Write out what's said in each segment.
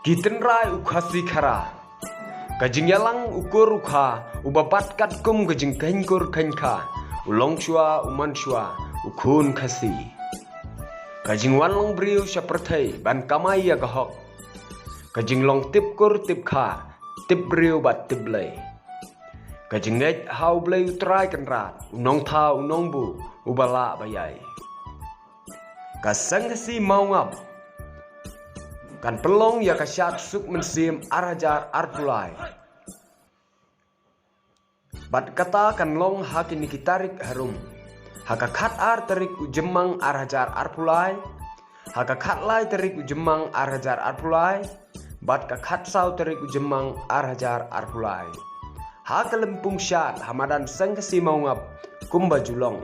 Kitenrai ukhasi khara kajing yalang ukur ukha ubapat kat kum kajing kainkur kainka ulong chua uman chua ukhun khasi kajing wanlong briu saperthai ban kamai ya gahok kajing long tip kur tip kha tip briu bat tip blai kajing ngej hau blai utrai kan rat unong tha unong bu ubala bayai kasang kasi mau ngap kan pelong ya kasyat suk mensim arajar arpulai bat kata kan long hakini kitarik harum hakakat ar terik ujemang arajar arpulai hakakat lai terik ujemang arajar arpulai bat kakat sau terik ujemang arajar arpulai hakalempung syat hamadan sang kasi mau ngap kumba julong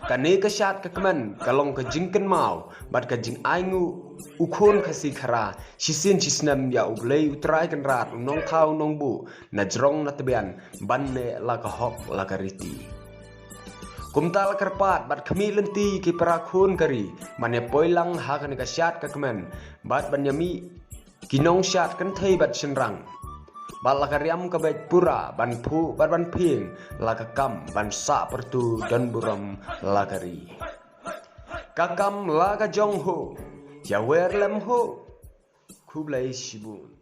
kani kasyat kekeman kalong kejingken mau bat kejing aingu ukhon khasi khara sisin sisnam ya ublei utrai kan rat unong thau nong bu najrong natbian banne la ka hok la kariti kumtal karpat bat khami lenti ki parakhun kari mane poilang ha kan kasyat kekeman bat banyami kinong syat kan thei bat senrang bat la karyam ka bet pura ban phu bat ban phing la ka kam ban sa pertu dan buram la kari kakam la ka jong ho ya wer lem ho khublai shibun